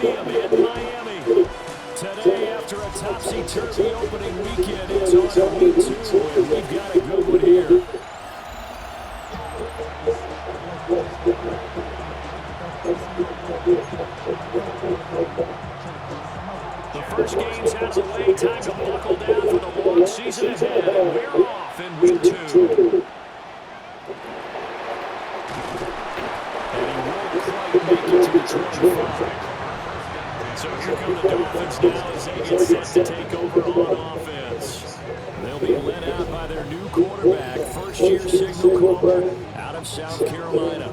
Stadium in Miami. Today, after a topsy-turvy opening weekend, it's on to week 2, and we've got a good one here. The first game's out of the way. Time to buckle down for the long season ahead. We're off in week 2. And he won't quite make it to the 25. So here come the Dolphins now as they get set to take over on offense. They'll be led out by their new quarterback, first-year signal caller out of South Carolina.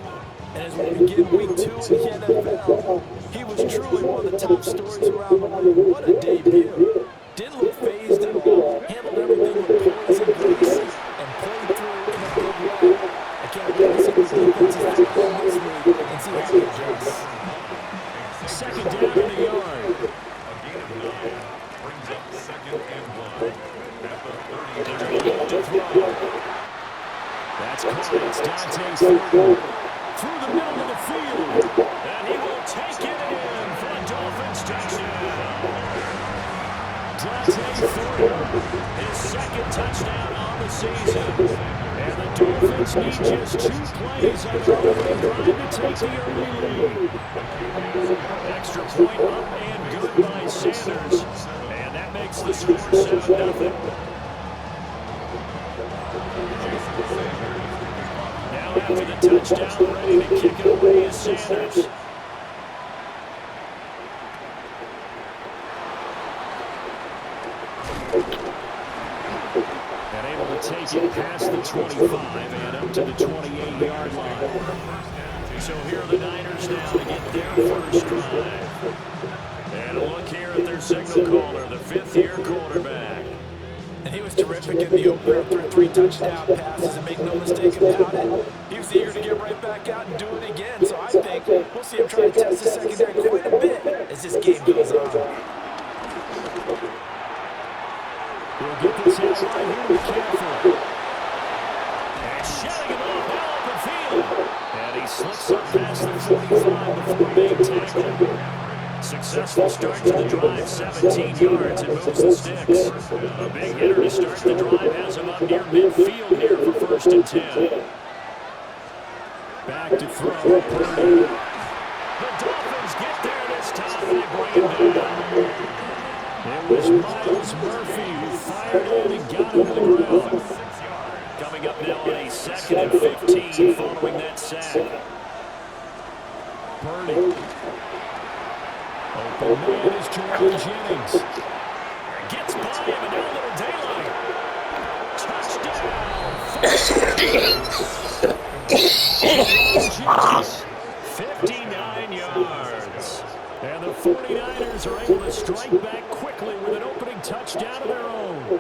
And as we begin week 2 in the NFL, he was truly one of the top stories around the league. What a debut. Didn't look phased at all. Handled everything with poise and grace and played through in a big way. I can't wait to see the defenses that are in this league and see how he adjusts. Second down in the yard. A gain of 9 brings up 2nd and 1 at the 30. That's caught. It's Dante Thornton through the middle of the field. And he will take it in for a Dolphins touchdown. Dante Thornton, his 2nd touchdown on the season. And the Dolphins need just 2 plays on their opening drive to take the early lead. Extra point up and good by Sanders. And that makes the score 7-0. Now after the touchdown, ready to kick it away is Sanders. And able to take it past the 25 and up to the 28-yard line. So here are the Niners now to get their first drive. And a look here at their signal caller, the 5th-year quarterback. And he was terrific in the opener through 3 touchdown passes, and make no mistake about it. He was eager to get right back out and do it again. So I think we'll see him try to test the secondary quite a bit as this game goes on. We'll get this out right here. Be careful. And shutting him off now open field. And he slips up past the 45 before being tackled. Successful start to the drive, 17 yards and moves the sticks. A big hitter to start the drive has him up near midfield here for 1st and 10. Back to throw, Purdy. The Dolphins get there this time. They bring him down. It was Miles Murphy who fired in and got him to the ground. Coming up now on a 2nd and 15 following that sack. Purdy. Open man is Jordan Jennings. Gets by him and now a little daylight. Touchdown. 59 yards. And the 49ers are able to strike back quickly with an opening touchdown of their own.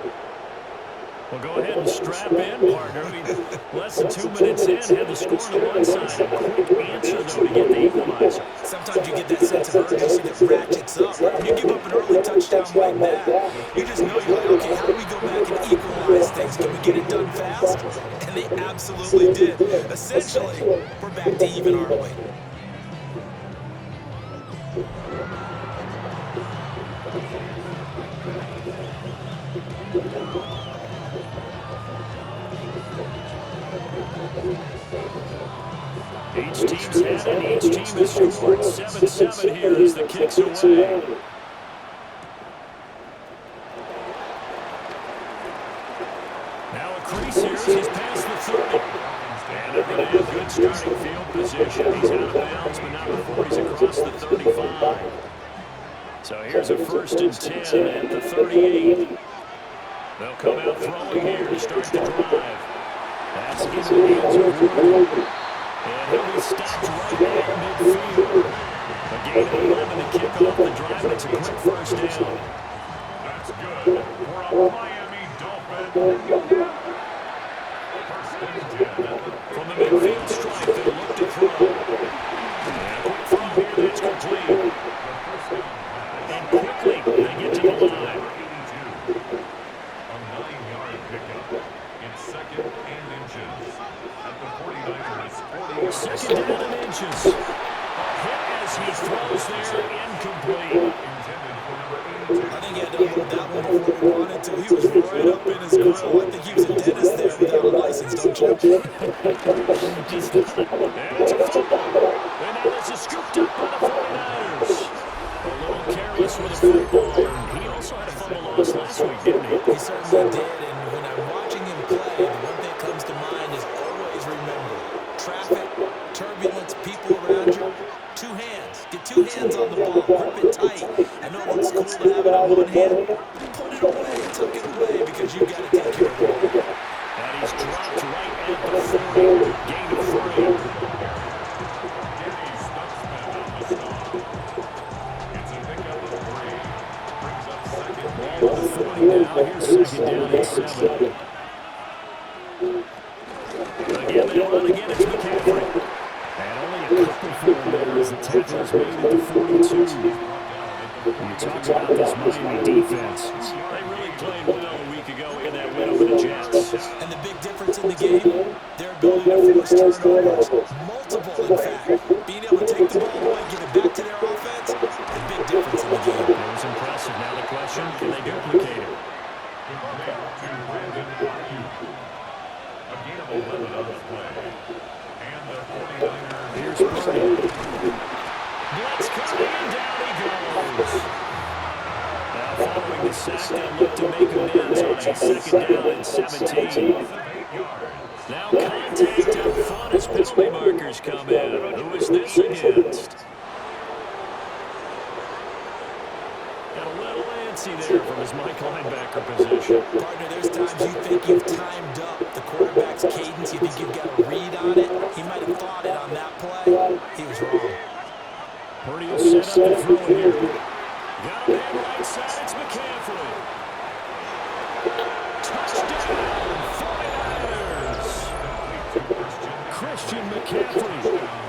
Well, go ahead and strap in, partner. I mean, less than 2 minutes in, had the score on the one side. A quick answer, though, to get the equalizer. Sometimes you get that sense of urgency that ratchets up. When you give up an early touchdown like that, you just know you're like, okay, how do we go back and equalize things? Can we get it done fast? And they absolutely did. Essentially, we're back to even, aren't we? Each team's had it. Each team has scored 7-7 here as the kick's away. Now a crease here as he's past the 30. And they're going to have good starting field position. He's out of bounds, but not before he's across the 35. So here's a 1st and 10 at the 38. They'll come out throwing here to start the drive. That's in the hands of Wood. And he'll be stopped right at midfield. A gain of 11 to kick off the drive. It's a quick 1st down. That's good for a Miami Dolphin. 1st and 10. From the midfield stripe, they'll look to throw. And a quick throw here that's complete. And quickly, they get to the line. A 9-yard pickup in 2nd and inches at the 49ers 40. 2nd down and inches. A hit as He throws there, incomplete. I think he had to hold that one before he wanted to. He was right up in his grill. I think he was a dentist there without a license, don't you? He's not. And it's a fumble. And now this is scooped up by the 49ers. A little careless with a football. And he also had a fumble loss last week, didn't he? He certainly did. And when I'm watching him play, the one thing that comes to mind is always remember traffic, turbulence, people around you. Two hands. Get two hands on the ball. Grip it tight. I know it looks cool to have it on one hand. Put it away. Tuck it away because you've got to take care of the ball. And he's dropped right at the 40. Gain of 3. Danny Stutzman on the stop. It's a pickup of 3. Brings up second Ball down. at the 40 now. Here's second down and 7. Again, they run again. It's McCaffrey. And only a couple forward there as the tackle is made at the 42. When you talk about this Miami defense, they really played well a week ago in that win over the Jets. And the big difference in the game, their ability to force turnovers. Multiple, in fact. Being able to take the ball away, give it back to their offense, the big difference in the game. It was impressive. Now the question, can they duplicate it? Complete to Brandon Ayuk. A gain of 11 on the play. And the 49ers. Here's Purdy. Blitz coming, and down he goes. Now following the sack, they'll look to make amends on a second down and 17. 8 yards. Now contact up front as penalty markers come in. Who is this against? Got a little antsy there from his Mike linebacker position. Partner, there's times you think you've timed up the quarterback's cadence. You think you've got a read on it. He might have thought it on that play. He was wrong. Purdy will set up the throw here. Got him in right side. It's McCaffrey. Touchdown, 49ers. Christian McCaffrey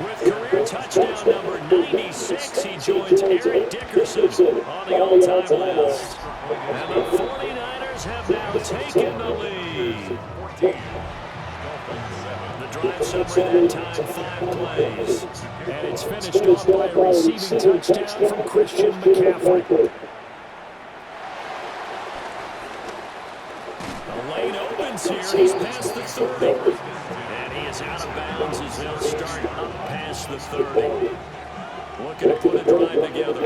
with career touchdown number 96. He joins Eric Dickerson on the all-time list. And the 49ers have now taken the lead. 14. The drive summary that time, 5 plays. And it's finished off by a receiving touchdown from Christian McCaffrey. The lane opens here. He's past the 30. And he is out of bounds as they'll start up past the 30. Looking to put a drive together.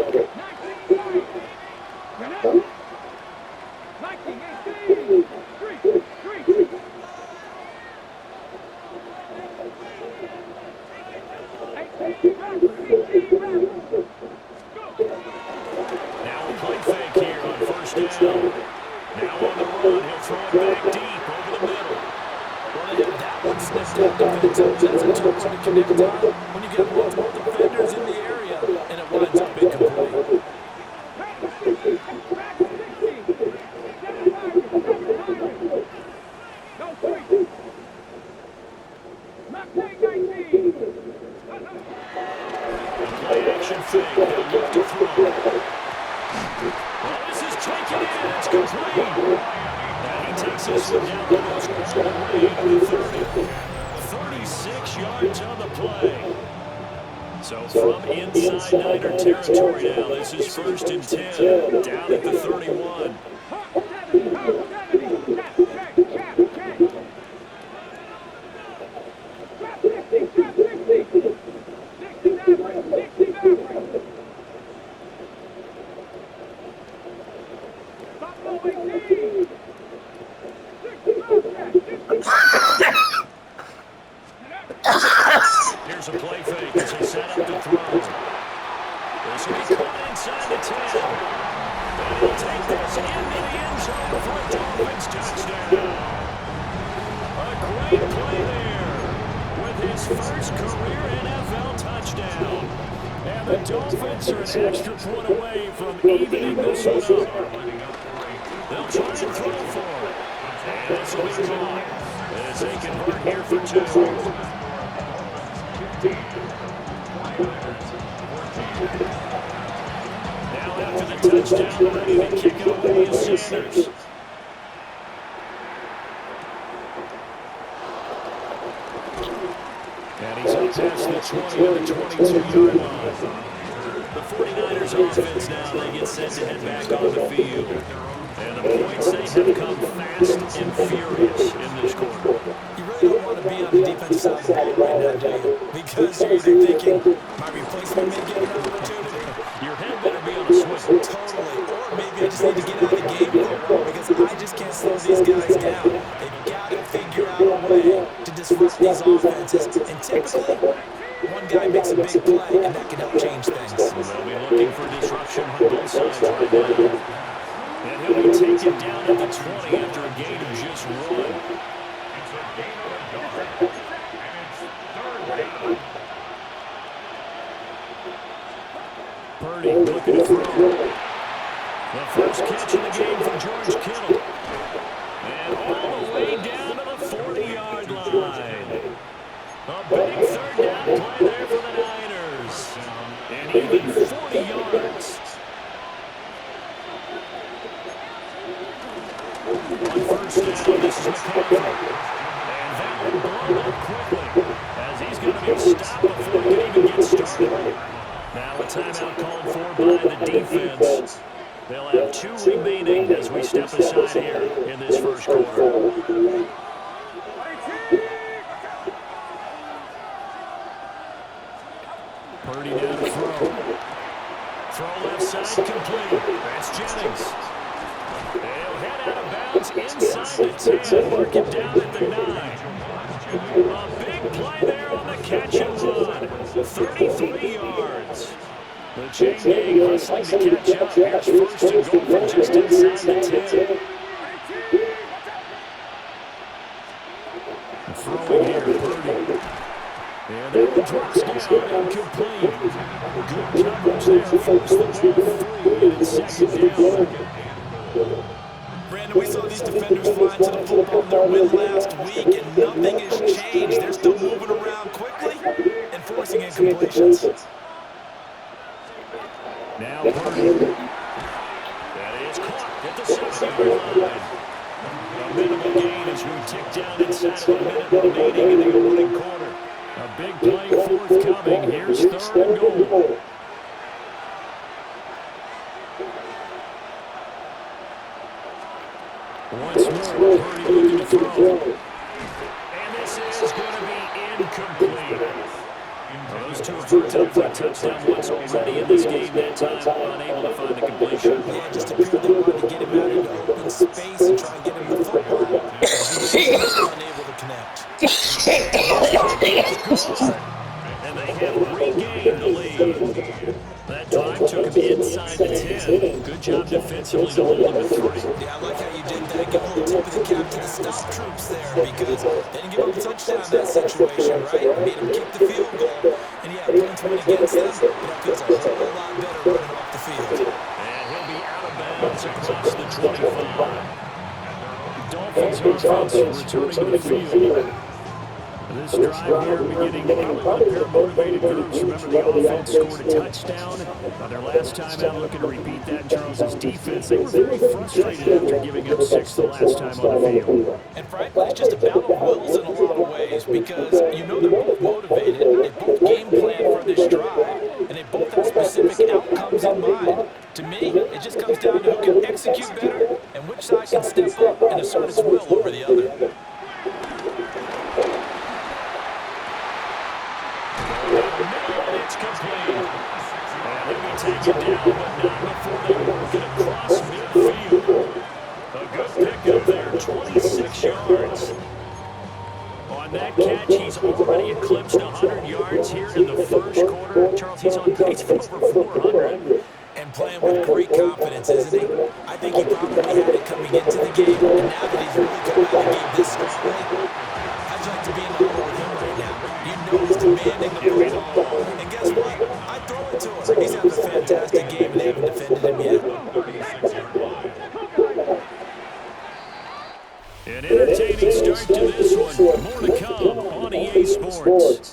Now a play fake here on first down. Now on the run, he'll throw it back deep over the middle. Well, that one sniffed out defensive. That's a tough one to connect on when you get multiple defenders in the area, and it winds up incomplete. Play action fake. They'll look to throw. Well, this is taken in. It's complete. And he takes this one down almost all the way to the 30. 36 yards on the play. So from inside Niner territory now, this is 1st and 10. Down at the 31. Here's a play fake as they set up the throw. This will be caught inside the 10. And he'll take this into the end zone for a Dolphins touchdown. A great play there with his first career NFL touchdown. And the Dolphins are an extra point away from evening this one up. They'll try to throw for it. And this will be caught as they convert here for 2. Now after the touchdown, ready to kick it away is Sanders. And he's up past the 20 on the 22-yard line. Bears offense now. They get set to head back on the field. And the points, they have come fast and furious in this quarter. You really don't want to be on the defensive side of the ball right now, do you? Because you're either thinking, my replacement may get an opportunity. Your head better be on a swivel. Totally. Or maybe I just need to get out of the game for a while because I just can't slow these guys down. They've got to figure out a way to disrupt these offenses. And typically, one guy makes a big play, and that can help change things. They'll be looking for disruption on both sides right now. And he'll be taken down at the 20 after a gain of just 1. It's a gain of a yard. And it's third down. Purdy looking to throw. The first catch of the game for George Kittle. And all the way down to the 40-yard line. A big third down play there for the Niners. And even 40 yards. On first down, this is McCaffrey. And that will blow up quickly as he's going to be stopped before he can even get started. Now a timeout called for by the defense. They'll have 2 remaining as we step aside here in this first quarter. Purdy now to throw. Throw left side complete. That's Jennings. They'll head out of bounds inside the 10. Work it down at the 9. A big play there on the catch and run. 33 yards. The chain gang hustling to catch up. Here's first and goal from just inside the 10. Throwing here, Purdy. And that one drops down incomplete. Good coverage there. Force the ball free, and it's second down. Brandon, we saw these defenders fly to the football in their win last week, and nothing has changed. They're still moving around quickly and forcing incompletions. Now Purdy. That is caught at the 7-yard line. A minimal gain as we tick down inside of a minute remaining in the opening quarter. A big play forthcoming. Here's third and goal. Once more, Purdy looking to throw. And this is going to be incomplete. Those two have worked out for a touchdown once already in this game. That time, unable to find the completion. Yeah, just appeared they wanted to get him out into open space and try and get him the football. Unable to connect. And they have regained the lead. That drive took him inside the 10. Good job defensively to hold him to 3. Yeah, I like how you did that. Give a little tip of the cap to the stop troops there because they didn't give up a touchdown in that situation, right? Made him kick the field goal. And yeah, points went against them, but that feels a whole lot better running off the field. And he'll be out of bounds across the 25. Dolphins offense returning to the field. This drive here beginning to get a pair of motivated groups. Remember, the offense scored a touchdown. Their last time out, looking to repeat that. Charles's defense, they were very frustrated after giving up 6 the last time on the field. And frankly, it's just a battle of wills in a lot of ways because you know they're both motivated. They both game plan for this drive, and they both have specific outcomes in mind. To me, it just comes down to who can execute better and which side can step up and assert its will over the other. It's complete. And he'll be taken down, but not before they work it across midfield. A good pickup there, 26 yards. On that catch, he's already eclipsed 100 yards here in the first quarter. Charles, he's on pace for over 400. And playing with great confidence, isn't he? I think he probably had it coming into the game, and now that he's really come out of the game this strongly, I'd like to be in the huddle with him right now. You know he's demanding the football. And guess what? I throw it to him. He's having a fantastic game, and they haven't defended him yet. An entertaining start to this one. More to come on EA Sports.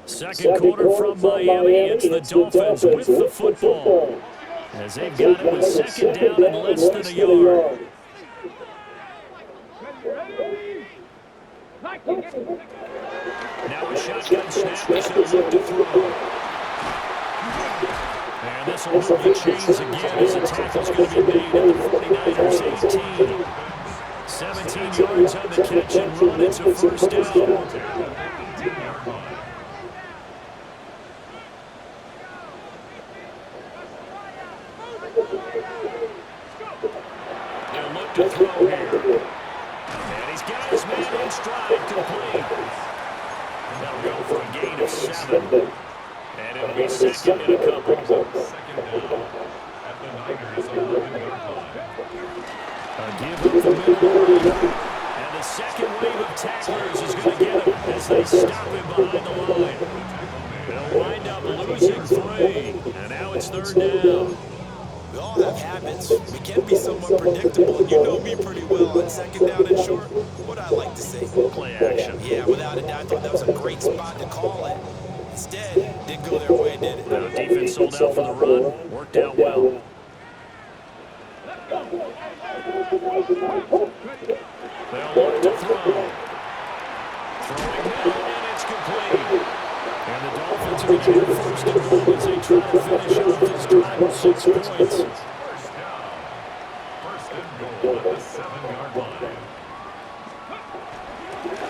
Second quarter from Miami. It's the Dolphins with the football, as they've got it with second down and less than a yard. Now a shotgun good snap. He's going to look to throw. And this will move the chains again as the tackle's going to be made at the 49ers 18. 17 yards on the catch and run. It's a first down. They'll look to throw here. And he's got his man in stride, complete. And they'll go for a gain of 7. And it'll be second and a couple. Second down at the Niners 11-yard line. A give up the middle. And the second wave of tacklers is going to get him as they stop him behind the line. They'll wind up losing 3. And now it's third down. We all have habits. We can be somewhat predictable, and you know me pretty well. On second down and short, what I like to say. Play action. Yeah, without a doubt, I thought that was a great spot to call it. Instead, didn't go their way, did it? The defense sold out for the run. Worked out well. They'll look to throw. Throwing middle, and it's complete. And the Dolphins are going to get first and goal as they try to finish off this drive with 6 points. First down. First and goal at the 7-yard line.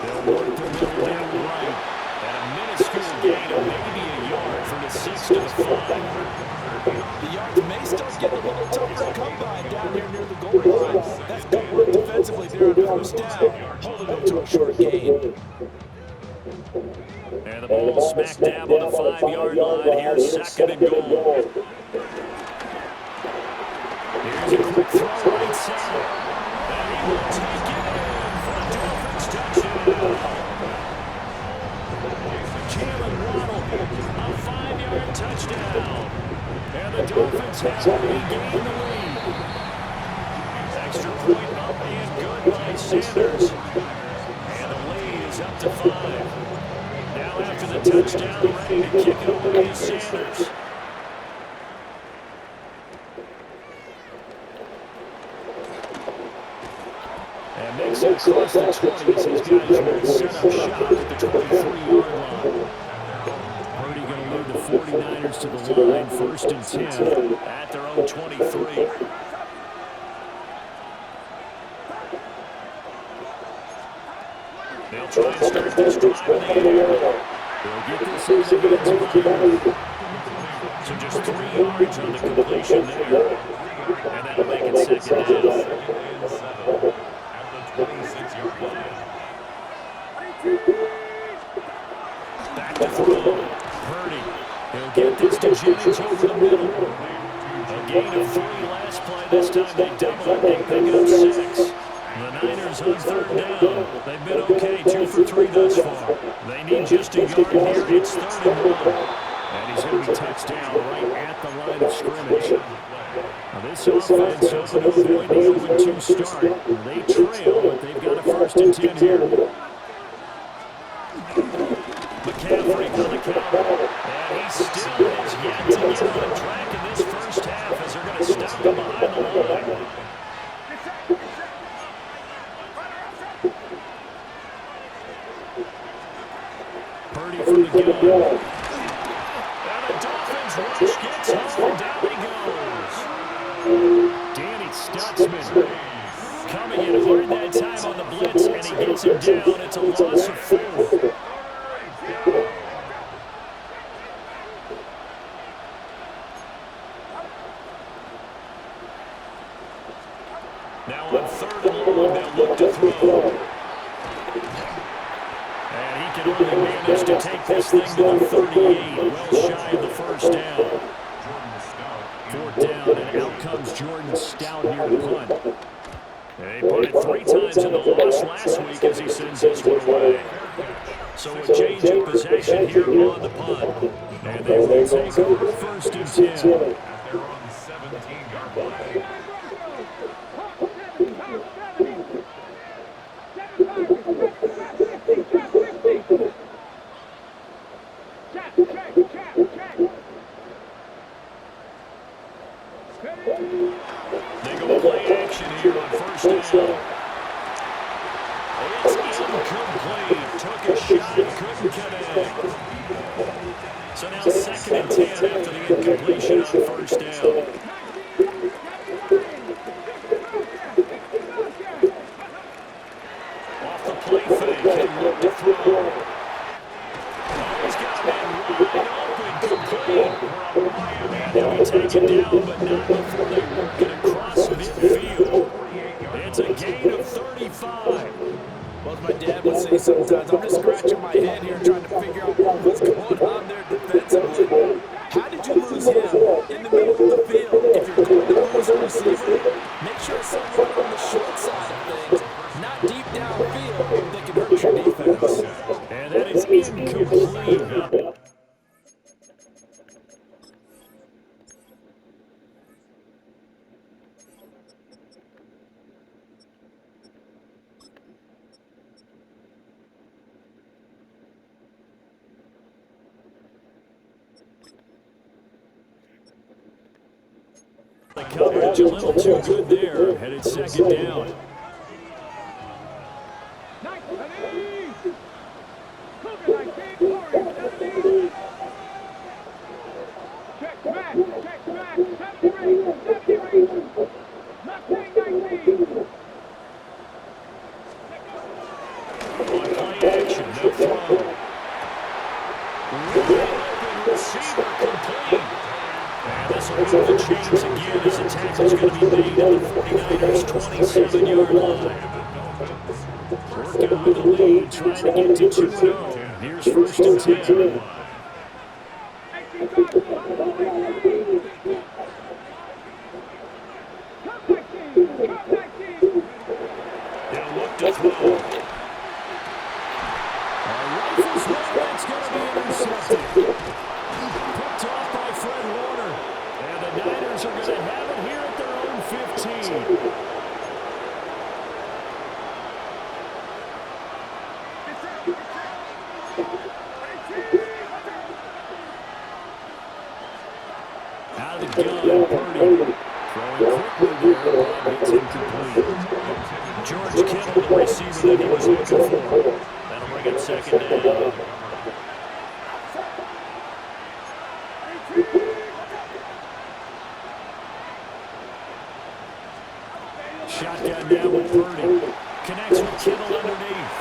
They'll work the middle down right. And a minuscule gain of maybe a yard from the 6 to the 5. The yards may start getting a little tougher to come by down here near the goal line. That's good work defensively there on first down, holding them to a short gain. And the ball smack dab on the 5-yard line. Here's second and goal. Here's a quick throw right side. And he will take it in for a Dolphins touchdown. Jalen Waddle, a 5-yard touchdown. And the Dolphins have regained the lead. Extra point up and good by Sanders. And the lead is up to 5. Now after the touchdown, ready to kick it away is Sanders. And makes it across the 20 as these guys will set up shop at the 23-yard line. Purdy going to lead the 49ers to the line, first and 10 at their own 23. They'll try and start this drive in the air. They'll get this in the hands of Byron. So just 3 yards on the completion there. And that'll make it second down. At the 26-yard line. Back to throw. Purdy. He'll get this to Jennings over the middle. A gain of 3 last play. This time they double it. They pick up 6. The Niners on third down. They've been okay, 2 for 3 thus far. They need just a yard here. It's third and 1. And he's going to be touched down right at the line of scrimmage. Now this offense hoping to avoid the 0-2 start. They trail, but they've got a first and 10 here. McCaffrey on the counter. And he still has yet to get on track in this first half as they're going to stop him behind the line. Purdy from the gun. And the Dolphins rush gets home. Down he goes. Danny Stutzman coming in hard that time on the blitz, and he gets him down. It's a loss of 4. Now on third and long, they'll look to throw. And he can only manage to take this thing to the 38, well shy of the first down. 4th down, and out comes Jordan Stout here to punt. And he punted 3 times in the loss last week as he sends this one away. So a change of possession here on the punt. And they will take over first and 10. At their own 17-yard line. They go play action here on first down. It's incomplete. Took a shot, couldn't connect. So now 2nd and 10 after the incompletion on 1st down. Off the play fake, he'll look to throw. Oh, he's got a man wide open, complete. And he'll be taken down, but not before they work it across midfield. It's a gain of 35. Well, as my dad would say sometimes, I'm just scratching my head here trying to figure out what was going on there defensively. How did you lose him in the middle of the field? If you're going to lose a receiver, make sure it's someone on the short side of things, not deep downfield that can hurt your defense. And that is incomplete. The coverage a little too good there. Headed 2nd down. On play action, no throw. Wide open receiver complete. And this will move the chains again as the tackle's going to be made at the 49ers' 27-yard line. Working on the lead, trying to get to 2-0. Here's 1st and 10. They'll look to throw. Rifles one, it's going to be intercepted. Picked off by Fred Warner. And the Niners are going to have it here at their own 15. Out of the gun, Purdy. Throwing quickly there, but it's incomplete. George Kittle, the receiver that he was looking for. That'll bring up 2nd down. Shotgun down with Purdy. Connects with Kittle underneath.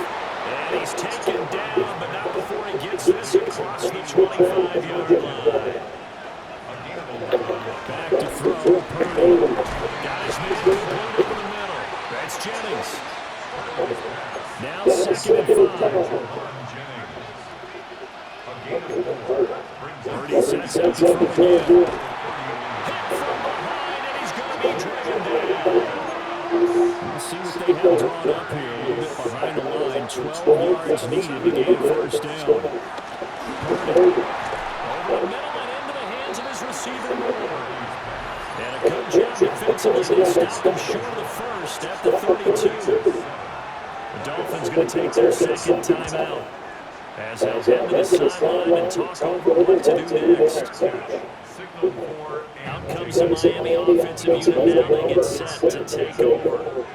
And he's taken down, but not before he gets this across the 25-yard line. Back to throw, Purdy. Got his man complete over the middle. That's Jennings. Now 2nd and 5. Purdy sets up to throw again. Hit from behind, and he's going to be driven down. We'll see what they have drawn up here. A little bit behind the line. 12 yards needed to gain 1st down. Purdy over the middle and into the hands of his receiver, Moore. And a good job defensively. They stopped him short of the 1st at the 32. The Dolphins going to take their 2nd timeout as they'll head to the sideline and talk over what to do next. Out comes the Miami offensive unit now. They get set to take over.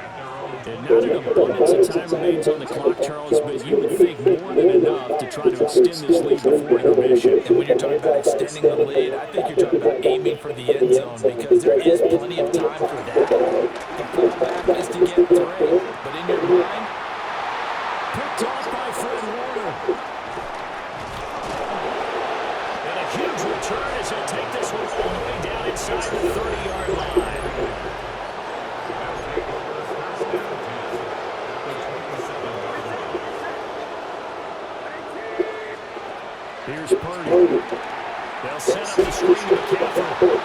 And not an abundance of time remains on the clock, Charles, but you would think more than enough to try to extend this lead before intermission. And when you're talking about extending the lead, I think you're talking about aiming for the end zone because there is plenty of time for that. The fallback is to get 3, but in your mind, picked off by Fred Warner. And a huge return as he'll take this one all the way down inside the 30-yard line. Here's Purdy. They'll set up the screen to McCaffrey.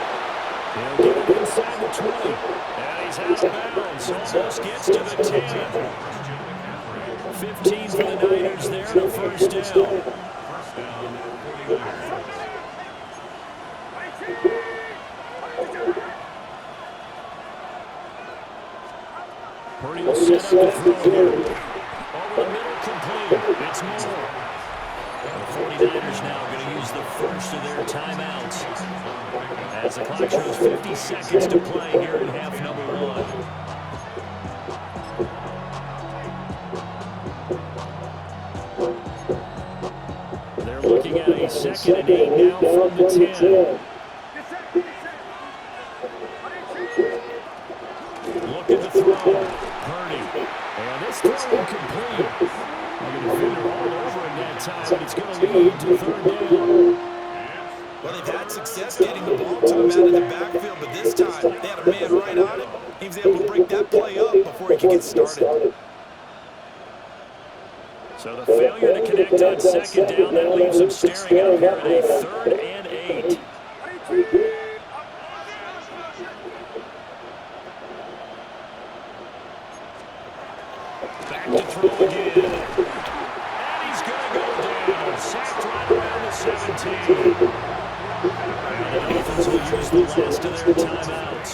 He'll get it inside the 20. And he's out of bounds. Almost gets to the 10. 15 for the Niners there on 1st down. Purdy will set up the throw here. Over the middle, complete. It's Moore. The 49ers now going to use the first of their timeouts as the clock shows 50 seconds to play here in half number 1. a 2nd and 8 now from the 10. Looking to throw. Purdy. And this throw incomplete. The defender all over him that time, but it's going to lead to 3rd down. Well, they've had success getting the ball to him out of the backfield, but this time they had a man right on him. He was able to break that play up before he could get started. So the failure to connect on 2nd down, that leaves them staring out here at a 3rd and 8. Back to throw again. And he's going to go down. Sacked right around the 17. And the Dolphins will use the last of their timeouts,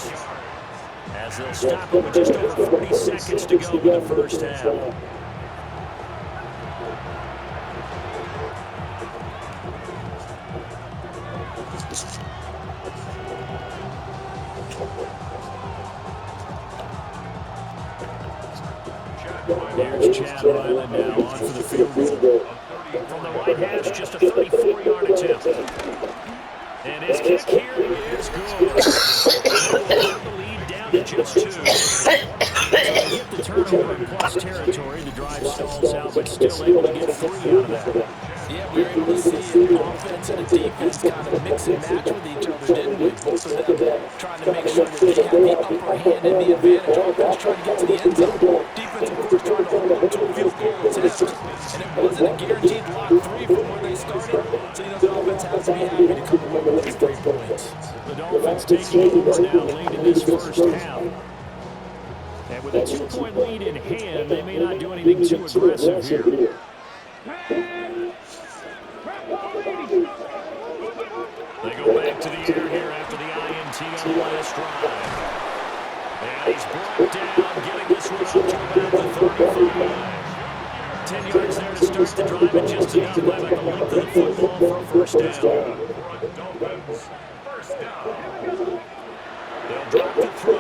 as they'll stop it with just over 40 seconds to go in the first half. Here's Chad Ryland now on for the field goal. From the right hash, just a 34-yard attempt. And his kick here is good. The lead down to just 2. So they get the turnover in plus territory. The drive stalls out, but still able to get 3 out of that. Yeah, we were able to see an offense and a defense kind of mix and match with each other, didn't we? Both of them trying to make sure that they had the upper hand and the advantage. Offense trying to get to the end zone. Defense, of course, trying to hold them to a field goal attempt. And it wasn't a guaranteed block 3 from where they started. So, the offense has to be happy to come away with these 3 points. The Dolphins taking over now late in this first half. And with a 2-point lead in hand, they may not do anything too aggressive here. They go back to the air here after the INT on the last drive. And he's brought down, getting this one up to about the 35. 10 yards there to start the drive, and just enough by about the length of the football for a first down. They'll drop the throw.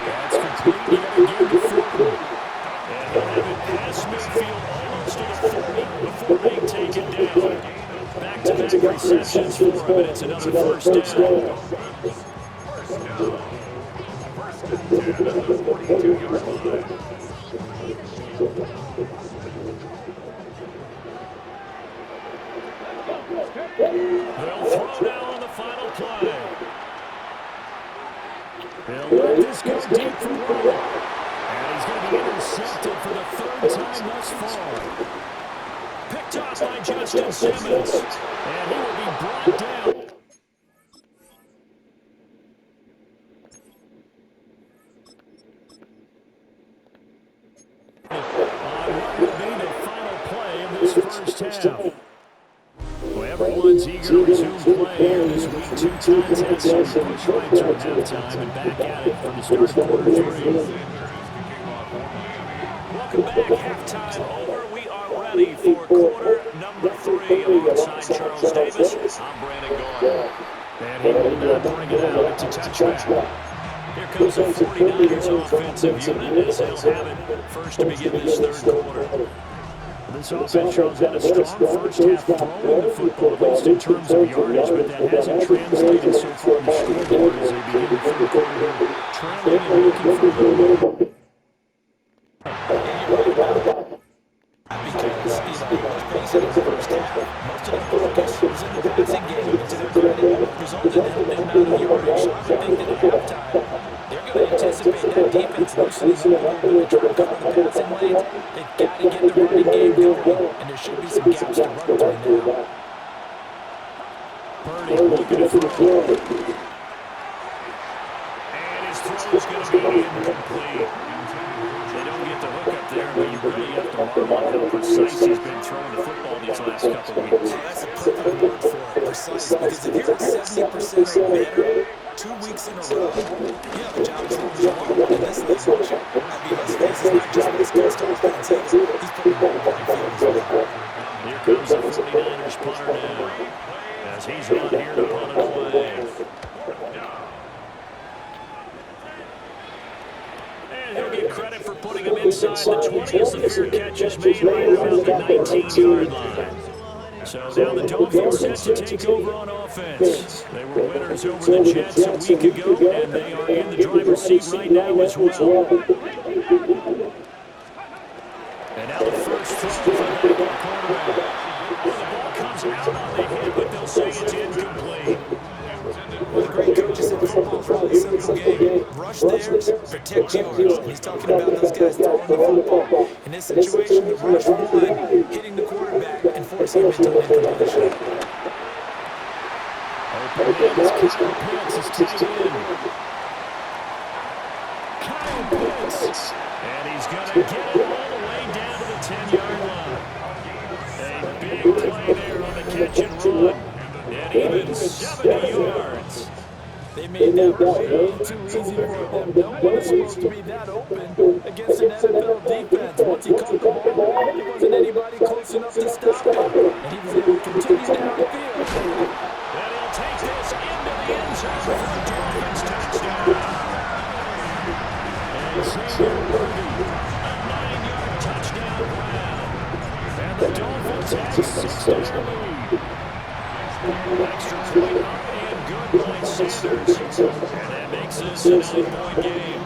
That's complete yet again to Fulton. And he'll have it past midfield almost to the 40 before being taken down. Back-to-back receptions for him, and it's another first down. First and 10 at the 42-yard line. They'll throw now on the final play. They'll let this go deep for Rolla. And he's going to be intercepted for the 3rd time thus far. Picked off by Justin Simmons. And he will be brought down. On what will be the final play of this first half. Well, everyone's eager to resume play here this Week 2 contest. So we push right through halftime and back at it for the start of quarter 3. Welcome back. Halftime over. We are ready for quarter number 3 alongside Charles Davis. I'm Brandon Gordon. And he will bring it out. It's a touchback. Here comes the 49ers offensive unit as they'll have it first to begin this 3rd quarter. This offense, Charles, had a strong first half throwing the football, at least in terms of yardage, but that hasn't translated so far in the scoreboard as they begin the 3rd quarter, trailing and looking for the lead. Because, in the first half, most of the focus was in the passing game. To their credit, resulted in them out of yardage. So I would think that at halftime, they're going to anticipate that defense loosening up a little bit, trying to cover the passing lanes. They've got to get the running game going, and there should be some gaps to run through now. Purdy looking to throw. And his throw is going to be incomplete. They don't get the hook up there, but you really have to marvel at how precise he's been throwing the football these last couple of weeks. That's a perfect word for it, precise, because if you're at 70% or better 2 weeks in a row, you have a job as long as you want in this league, don't you? I mean, let's face it, not just West Coast offense, he's putting the ball on the field as well. Here comes the 49ers punter now, as he's on here to punt it away. And he'll get credit for putting him inside the 20 as the fair catch is made right around the 19-yard line. So now the Dolphins set to take over on offense. They were winners over the Jets a week ago, and they are in the driver's seat right now as well. And now the first throw for the backup quarterback. The ball comes out on the hit, but they'll say it's incomplete. Well, the great coach said football's really a simple game. Rush theirs, protect yours. And he's talking about those guys throwing the football. In this situation, the rush one, hitting the quarterback and forcing him into an incompletion. Open man's Kyle Pitts is tight end. Kyle Pitts. And he's going to get it all the way down to the 10-yard line. A big play there on the catch and run. And even 70 yards. They made that way too easy for them. No one is supposed to be that open against an NFL defense. Once he caught the ball, there wasn't anybody close enough to stop him. And he was able to continue down the field. And he'll take this into the end zone for a Dolphins touchdown. And Xavier Worthy, a 9-yard touchdown grab. And the Dolphins have 6-0 lead. Extra point up and good by Sanders. And that makes this a 9-point game.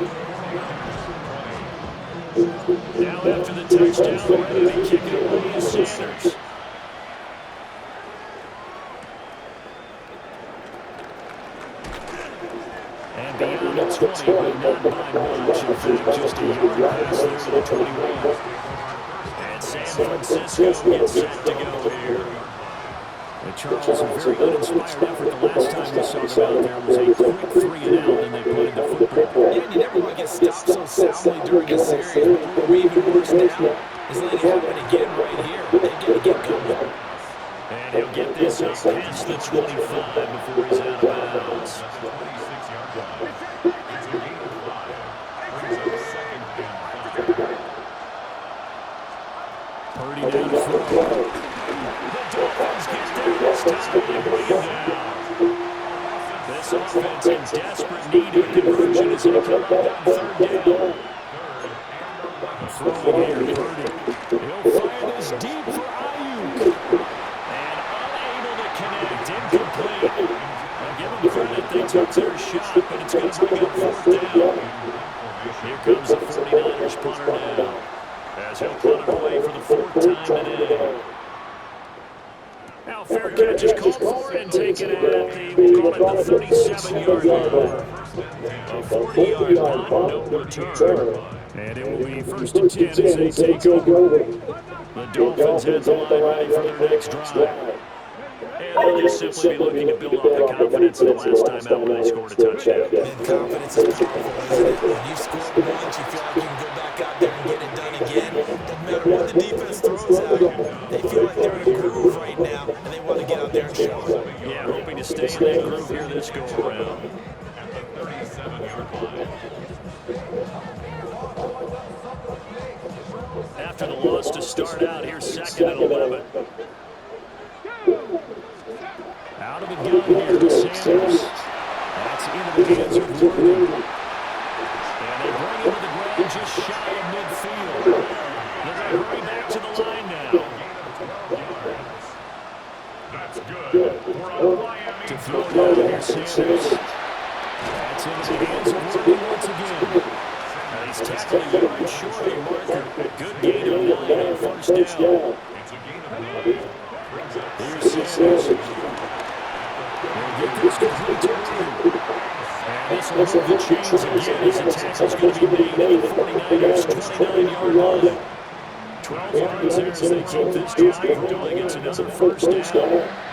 Now after the touchdown, ready to kick it away is Sanders. And beyond the 20, but not by much. In fact, just a yard pass there to the 21. And San Francisco gets set to go here. Charles, a very uninspired effort the last time we saw them out there was a quick 3-and-out, and they put in the footprint. Yeah, and you never want to get stopped so soundly during a series. Or even worse now, is letting it happen again right here. They've got to get going. And he'll get this up past the 25 before he's out of bounds. Purdy down to throw. The Dolphins get there this time and bring him down. This offense in desperate need of conversion is going to come up on 3rd down. Throwing here, Purdy. He'll fire this deep for Ayuk. And unable to connect, incomplete. I'll give them credit, they took their shot, but it's going to bring up 4th down. Here comes the 49ers punter now, as he'll punt it away for the 4th time today. Now fair catch is called for and taken at we'll call it the 37-yard line. A 40-yard punt, no return. And it will be 1st and 10 as they take over. The Dolphins head the line ready for their next drive. And they'll just simply be looking to build off the confidence of the last time out when they scored a touchdown. And confidence is powerful, isn't it? When you score once, you feel like you can go back out there and get it done again. Doesn't matter what the defense throws out. They feel like they're in a groove right now, and they want to get out there and show it. Yeah, hoping to stay in that groove here this go-around. At the 37-yard line. After the loss to start out, here's 2nd and 11. Out of the gun here to Sanders. That's into the hands of Worthy. And they bring him to the ground just shy of midfield. They're going to hurry back to the line now. That's good for a Miami To throw it out here, Sanders. That's into the hands of Worthy once again. And he's tackled a yard short of the marker. Good gain of 9 on 1st down. It's a gain of 9. Here's Sanders. They'll get this complete to Worthy. And this will move the chains again as the tackle's going to be made at the 49ers' 29-yard line. 12 yards there as they keep this drive going. It's another 1st down.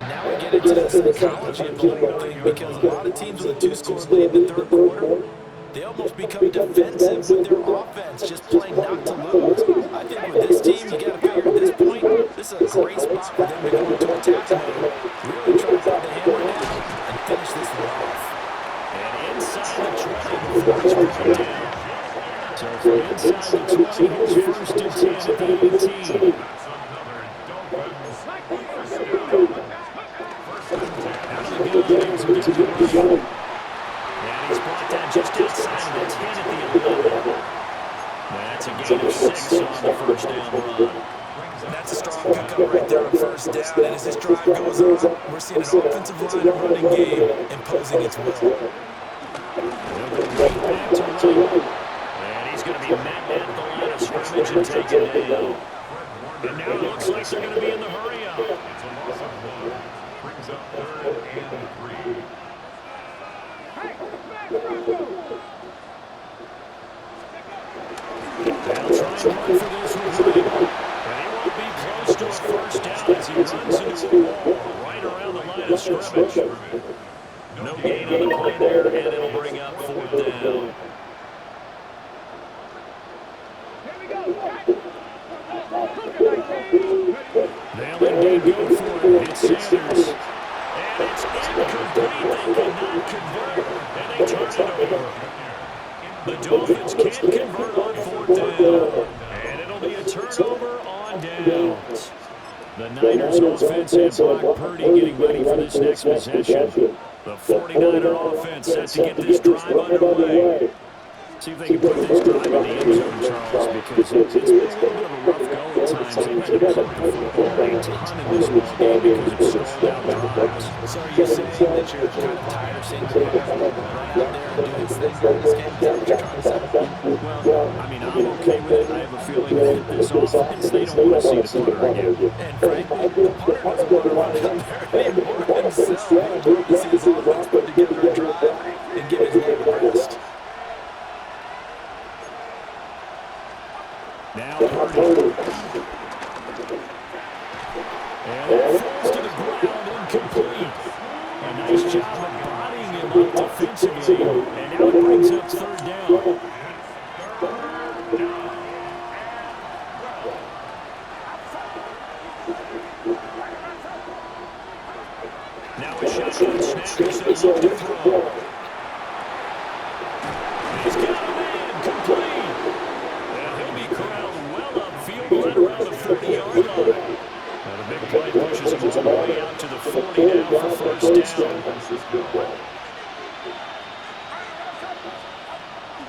Now we get into the psychology of the whole thing, because a lot of teams with a 2-score lead in the 3rd quarter, they almost become defensive with their offense, just playing not to lose. I think with this team, you got to figure at this point, this is a great spot for them to go into attack mode, really try to put the hammer down and finish this one off. And inside the 20 before it's brought down. So from inside the 20, 13. That's another Dolphins first down. First and 10. Out of the gun, here's a good run. And he's brought down just outside of the 10 at the 11. That's a gain of 6 on the first down run. That's a strong pickup right there on first down. And as this drive goes on, we're seeing an offensive line and running game imposing its will. They'll go right back to right. And he's going to be met at the line of scrimmage and taken down. And now it looks like they're going to be in the hurry-up. It's a loss of 1. Brings up 3rd and 3. They'll try and run for this one. And he won't be close to a first down as he runs into a wall right around the line of scrimmage. No gain on the play there, and it'll bring up 4th down. They'll indeed go for it. It's Sanders. And it's incomplete. They cannot convert, and they turn it over. The Dolphins can't convert on 4th down, and it'll be a turnover on downs. The Niners offense and Brock Purdy getting ready for this next possession. The 49er offense set to get this drive underway. See if they can put this drive in the end zone, Charles, because it's been a little bit of a rough go at times. They've had to punt the football a ton in this ball game because of stalled out drives. So are you saying that you're kind of tired of seeing the guys run out there and do his thing during this game? Is that what you're trying to say? Well, I mean, I'm okay with it. I have a feeling that this offense, they don't want to see the punter again. And frankly, the punter doesn't want to run out there anymore himself. He wants to see his offense put together a drive and give his leg a rest. Now Purdy. And it falls to the ground, incomplete. A nice job of bodying him up defensively. And now it brings up 3rd down. Now a shotgun snap. He's look to throw. He's got a man complete. And he'll be corralled well upfield right around the 30-yard line. And a big play pushes him all the way out to the 40 now for first down.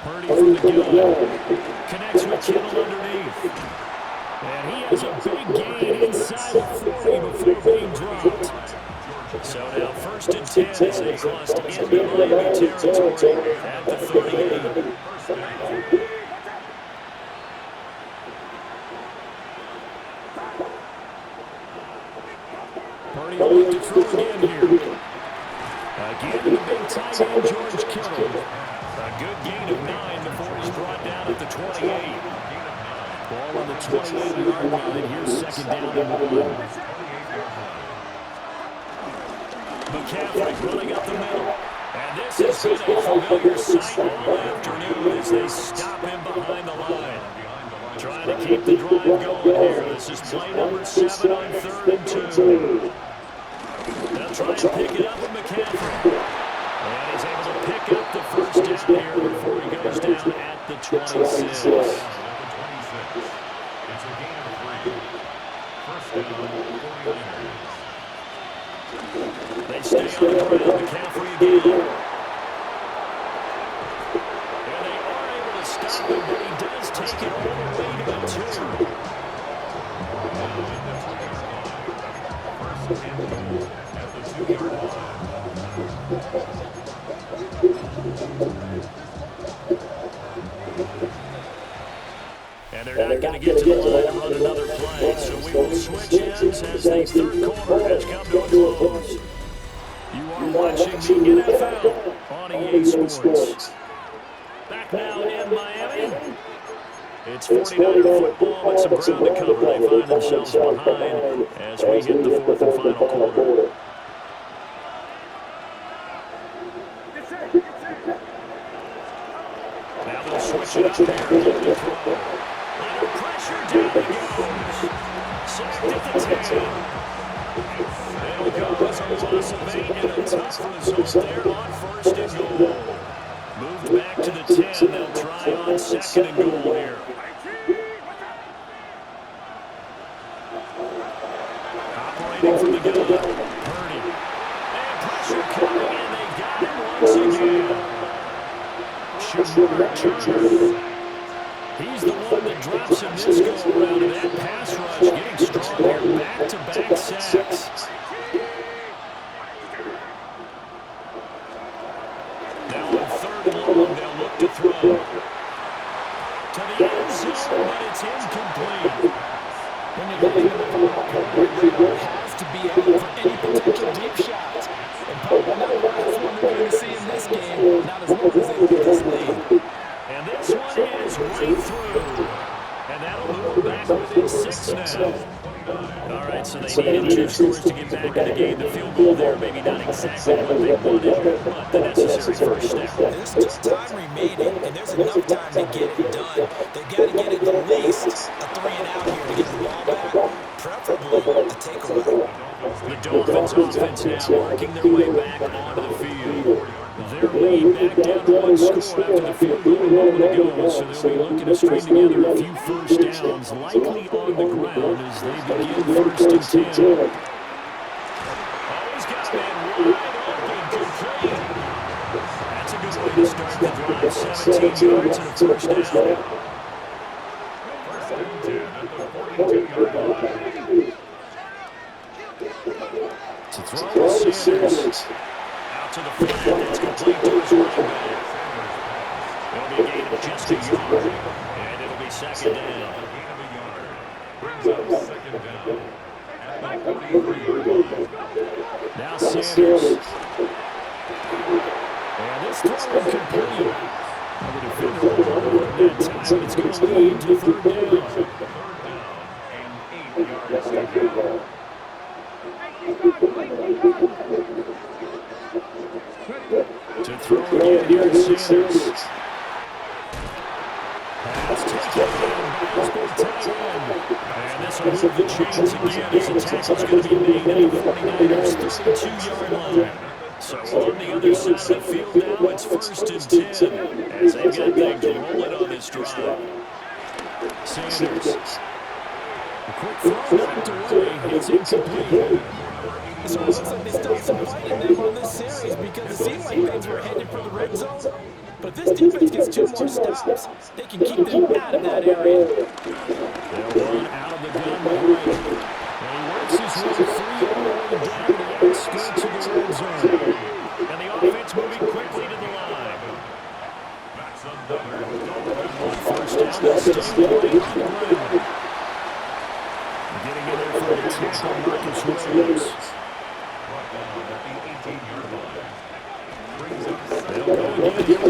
Purdy from the gun. Connects with Kittle underneath. And he has a big gain inside the 40 before being dropped. So now 1st and 10 as they cross into Miami territory at the 38. Purdy will look to throw again here. Again, the big tight end, George Kittle. A good gain of 9 before he's brought down at the 28. Ball on the 28-yard line. Here's 2nd down and 1. McCaffrey running up the middle. And this has been a familiar sight all afternoon as they stop him behind the line. Trying to keep the drive going here. This is play number 7 on 3rd and 2. They'll try and pick it up with McCaffrey. And he's able to pick up the first down here before he goes down at the 26. It's a gain of 3. First down, 49ers. They stay on the ground. McCaffrey again. And they are able to stop him, but he does take it all the way to the 2. First and goal at the 2-yard line. And they're not going to get to the line to run another play, so we will switch ends as the 3rd quarter has come to a close. You are watching the NFL on EA Sports. Back now in Miami. It's 49er football with some ground to cover. They find themselves behind as we hit the 4th and final quarter. Now they'll switch it up here. Under pressure, down he goes. Sacked at the 10. It'll go as a loss of 8 and a tough result there on 1st and goal. Moved back to the 10. They'll try on 2nd and goal here. He's the one that drops him this go-around, and that pass rush getting strong here. Back-to-back sacks. Now on 3rd and long, they'll look to throw. To the end zone, but it's incomplete. When you're looking at the ball, it has to be out for any potential deep shots. And probably not the last one they're going to see in this game, not as long as they hold this lead. And this one is right through. And that'll move them back within 6 now. All right, so they needed 2 scores to get back in the game. The field goal there, maybe not exactly what they wanted, but the necessary first step. There's still time remaining, and there's enough time to get it done. They've got to get at least a 3-and-out here to get the ball back, preferably a takeaway. The Dolphins offense now working their way back onto the field. Their lead back down to 1 score after the field goal a moment ago, so they'll be looking to string together a few first downs, likely on the ground as they begin 1st and 10. Always got that wide open, complete. That's a good way to start the drive. 17 yards and a first down. 1st and 10 at the 42-yard line. To throw to Sanders. Out to the flat. It's complete to his running back. It'll be a gain of just a yard. And it'll be 2nd down. Gain of a yard. Brings up 2nd down at the 43-yard line. Now Sanders. And this throw incomplete. Now the defender will hold it that time. It's going to lead to 3rd down. 3rd down and 8 yards to go. To throw again here is Sanders. Pass taken and this will move the chains again as the tackle's going to be made at the 49ers' 32-yard line. So on the other side of the field now, it's 1st and 10 as they've got things rolling on this drive. Sanders. A quick throw knocked away. It's incomplete. So it looks like they stopped some fight in them on this series because it seemed like things were headed for the red zone. But if this defense gets 2 more stops, they can keep them out of that area. They'll run out of the gun behind him. And he works his way 3 all the way down to the outskirts of the red zone. And the offense moving quickly to the line. That's another First down, they'll stay away on the ground. Getting in there for the tackle, Marcus Williams. brought down at the 18-yard line. Brings up They'll go again.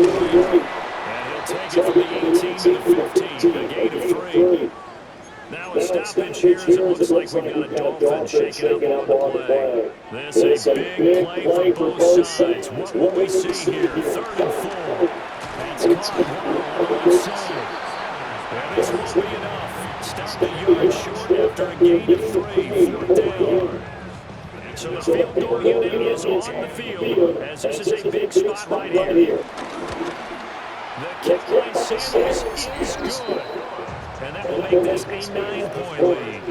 And he'll take it from the 18 to the 15. A gain of 3. Now a stoppage here as it looks like we've got a Dolphin shaking up on the play. This a big play from both sides. What will we see here? 3rd and 4. That's caught on the outside. And this won't be enough. Stop the yard short after a gain of 3. 4th down. So the field goal unit is on the field as this is a big spot right here. The kick by Sanders is good. And that will make this a 9-point lead.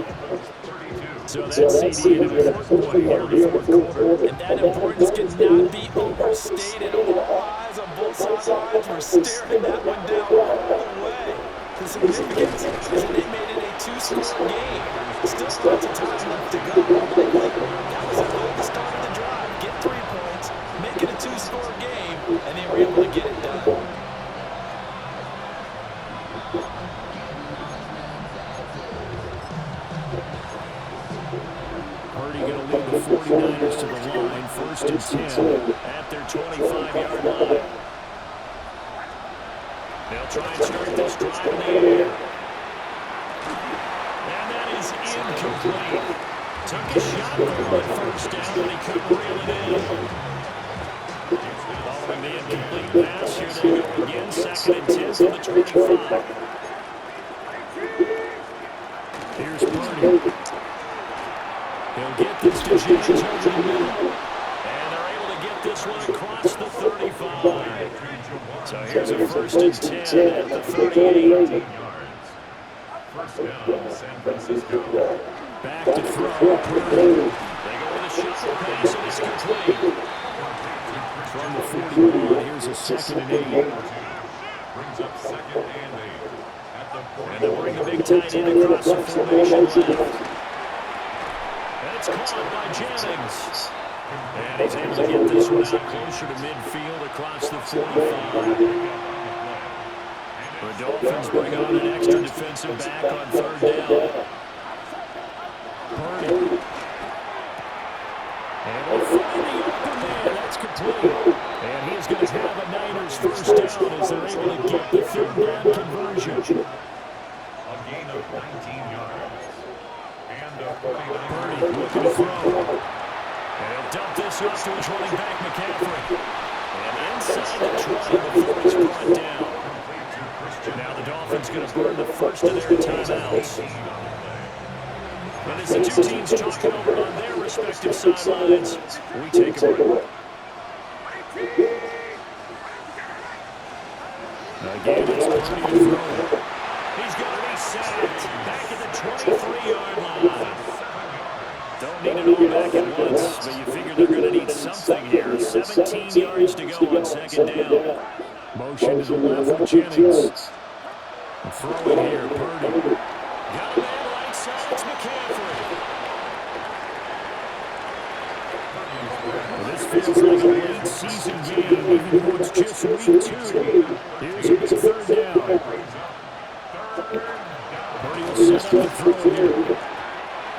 So that's CD an important one here in the 4th quarter. And that importance cannot be overstated. All eyes on both sidelines were staring that one down all the way. The significance is that they made it a 2-score game. Still lots of time left to go. That was a goal to start the drive. Get 3 points, make it a 2-score game, and they were able to get it done. Purdy going to lead the 49ers to the line, 1st and 10 at their 25-yard line. They'll try and start this drive in the air. And that is incomplete. Took a shot there on 1st down, but he couldn't reel it in. Following the incomplete pass, here they go again, 2nd and 10 from the 25. Here's Purdy. He'll get this to James over the middle. And they're able to get this one across the 35. So here's a 1st and 10 at the 38. 1st down, San Francisco. Back to throw. Purdy. They go with a short pass and it's complete. From the 41, here's a 2nd and 8. Brings up 2nd and 8 at the 40. And they'll bring the big tight end across the formation left. And it's caught by Jennings. And he's able to get this one out closer to midfield across the 45. The Dolphins bring on an extra defensive back on 3rd down. Purdy. And they'll find the open man. That's complete. And he's going to have a Niners first down as they're able to get the 3rd down conversion. A gain of 19 yards. And a 49. Purdy looking to throw. And he'll dump this off to his running back, McCaffrey. And inside the 20 before he's brought down. Now the Dolphins going to burn the first of their timeouts. And as the two teams talking over on their respective sidelines, we take a break. Again, it's Purdy to throw. He's going to be sacked back at the 23-yard line. Don't need it all back at once, but you figure they're going to need something here. 17 yards to go on 2nd down. Motion to the left with Jennings. Throwing here, Purdy. Got a man right side, it's McCaffrey. Well, this feels like a late season game, even though it's just week 2. Here's a big 3rd down. Purdy will set up the throw here.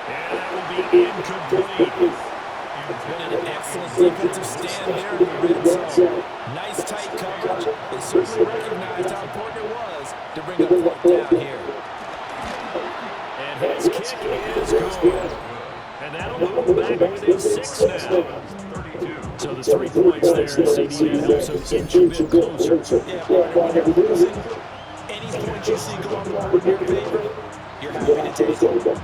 And that will be incomplete. Been an excellent defensive stand there in the red zone. Nice tight coverage. They certainly recognized how important it was to bring up 4th down here. And his kick is good. And that'll move them back within 6 now. So the 3 points there, CD helps them inch a bit closer. Yeah, when you're losing, any point you see go on the board in your favor, you're happy to take it.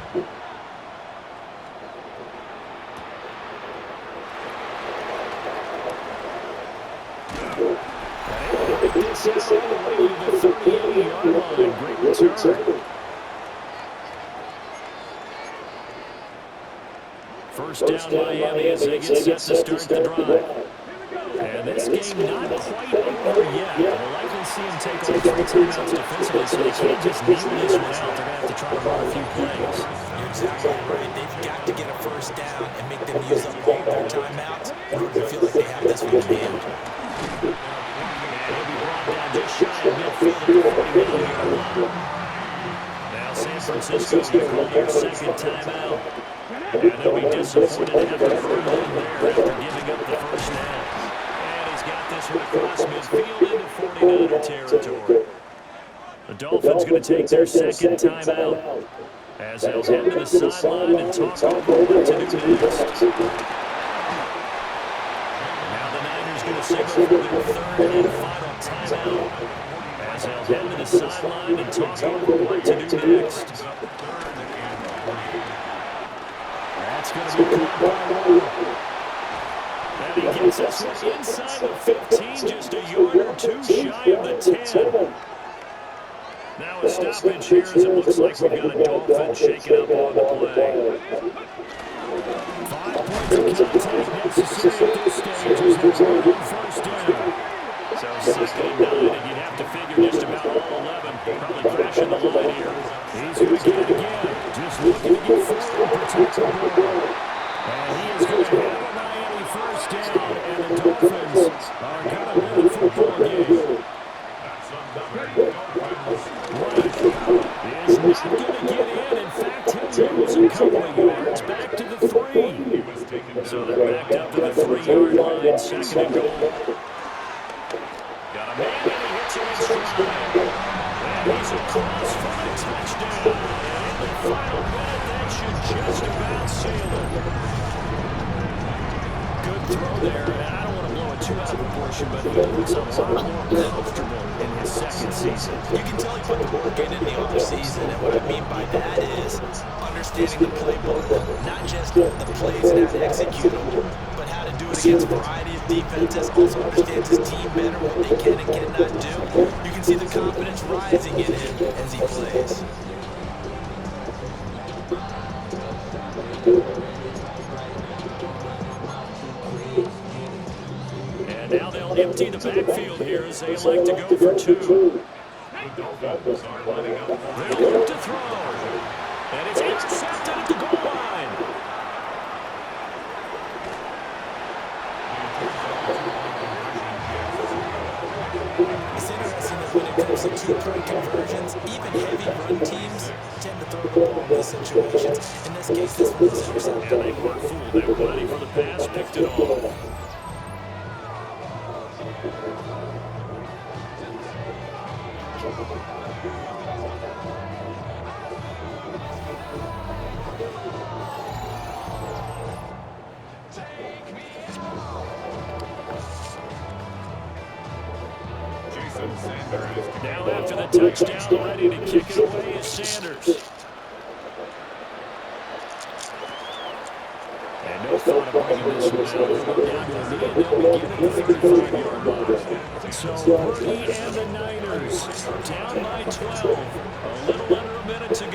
This all the way to the 38-yard line. Great return. First down Miami as they get set to start the drive. And this game not quite over yet. We'll likely see them take all 3 timeouts defensively, so they can't just kneel this one out. They're going to have to try to run a few plays. You're exactly right. They've got to get a first down and make them use up all their timeouts in order to feel like they have this one in hand. He'll be brought down just shy of midfield at the 49-yard line. Now San Francisco, you call your 2nd timeout. And they'll be disappointed to have to burn one there after giving up the first down. And he's got this one across midfield into 49er territory. The Dolphins going to take their 2nd timeout as they'll head to the sideline and talk over what to do next. Now the Niners going to signal for their 3rd and final timeout as they'll head to the sideline and talk over what to do next. That's going to be caught by Ward. And he gets us inside the 15, just a yard or 2 shy of the 10. Now a stoppage here as it looks like we've got a Dolphin shaking up on the play. 5 points of contact necessary at this stage as they're on first down. So 2nd and 9, and you'd have to figure just about all 11 probably crashing the line here. He's going to get it again, just looking to get forward and protect the ball. And he is going to have a Miami first down, and the Dolphins are going to win the football game. Is not going to get in. In fact, he'll lose a couple of yards back to the 3. So they're backed up to the 3-yard line, 2nd and goal. Got a man, and he hits him in stride. And he's across for a touchdown. And in the final minute, that should just about seal it. Good throw there, and I don't want to blow it too out of proportion, but he looks a lot more comfortable in his 2nd season. You can tell he put the work in the offseason, and what I mean by that is understanding the playbook, not just the plays and how to execute them, but how to do it against a variety of defenses, also understands his team better, what they can and cannot do. You can see the confidence rising in him as he plays. And now they'll empty the backfield here as they elect to go for two. The Dolphins are lining up. They'll look to throw. And it's intercepted at the goal line. It's interesting that when it comes to two-point conversions, even heavy run teams tend to throw the ball in these situations. In this case, this one was intercepted. And they weren't fooled. They were ready for the pass, picked it off. Now after the touchdown, ready to kick it away is Sanders. And no thought of bringing this one out. They'll go down to the knee, and they'll begin at the 35-yard line. So Purdy and the Niners are down by 12. A little under a minute to go.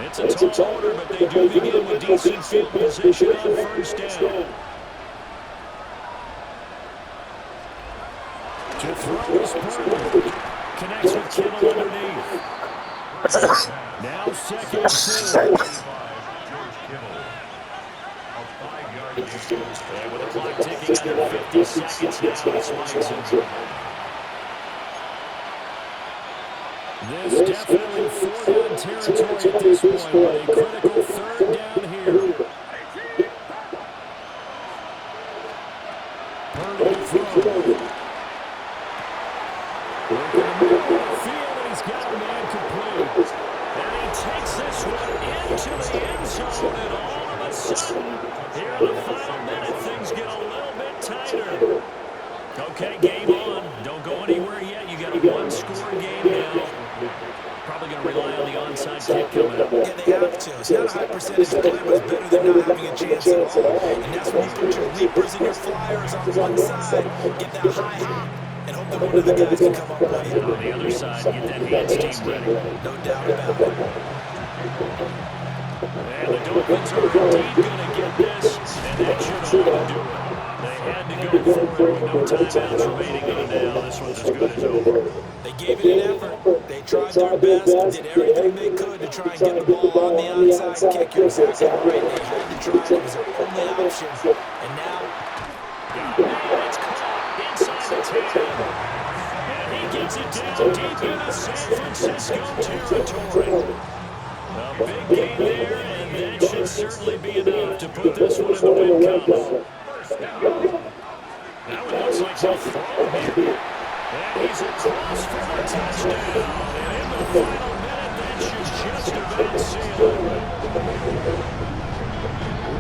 It's a tall order, but they do begin with decent field position on first down. To throw is Purdy. Connects with Kittle underneath. Now second and 2. And with the clock ticking under 50 seconds now, it's Washington. This definitely four-down territory at this point, but a critical third down here. Purdy to throw. Working the middle of the field, and he's got a man complete. And he takes this one into the end zone, and all of a sudden, here in the final minute, things get a little bit tighter. Okay, game on. Don't go anywhere yet. You got a one-score game now. Probably going to rely on the onside kick coming up. Yeah, they have to. It's not a high percentage play, but it's better than not having a chance at all. And that's when you put your leapers and your flyers on one side, get that high hop, and hope that one of the guys can come up with you. On the other side, get that hands team ready. No doubt about it. And the Dolphins are indeed going to get this, and that should all do it. They had to go for it with no timeouts remaining on now. This one's as good as over. They gave it an effort. They tried their best, did everything they could to try and get the ball on the onside kick. You're exactly right. They had to try. It was their only option. And now, It's caught inside the 10. And he gets it down deep into San Francisco territory. A big gain there, and that should certainly be enough to put this one in the win column. Now it looks like he'll throw here. And he's across for the touchdown. And in the final minute, that should just about seal it.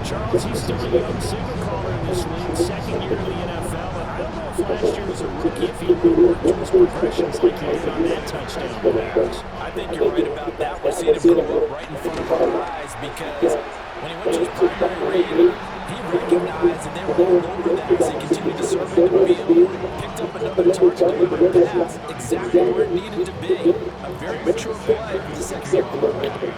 Charles, he's still a young single caller in this league, second year in the NFL. And I don't know if last year was a rookie, if he worked through his progressions like he did on that touchdown pass. I think you're right about that. We're seeing him grow up right in front of our eyes because when he went to his primary read, he recognized that they were all over that as he continued to serve in the field, picked up another target delivery pass, exactly where it needed to be. A very mature play for the second-year quarterback.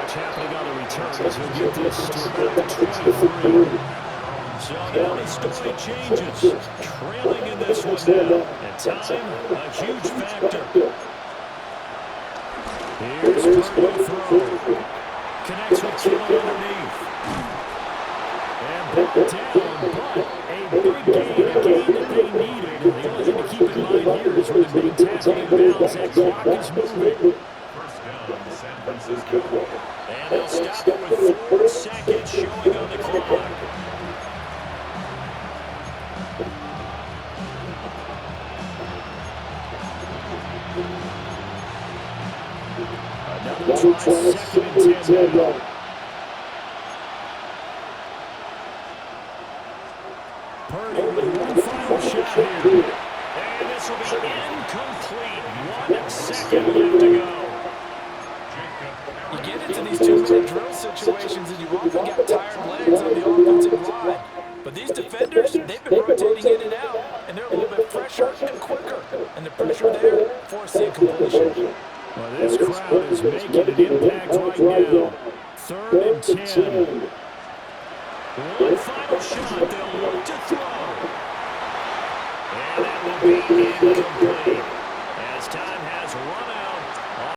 Happening on the return as he'll get this to about the 23. So now the story changes. Trailing in this one now. And time, a huge factor. Here's Purdy throw. Connects with Kittle underneath. And brought down, but a big gain, a gain that they needed. The only thing to keep in mind here is with him being tackled inbounds, that clock is moving. First down, San Francisco. And they'll stop it with 4 seconds showing on the clock. Another try, second and 10 now. Purdy with one final shot here. And this will be incomplete. 1 second left to go. You get into these two-minute drill situations and you often got tired legs on the offensive line. But these defenders, they've been rotating in and out, and they're a little bit fresher and quicker. And the pressure there, forced the incompletion. Well, this crowd is making an impact right now. 3rd and 10. One final shot. They'll look to throw. And that will be incomplete. As time has run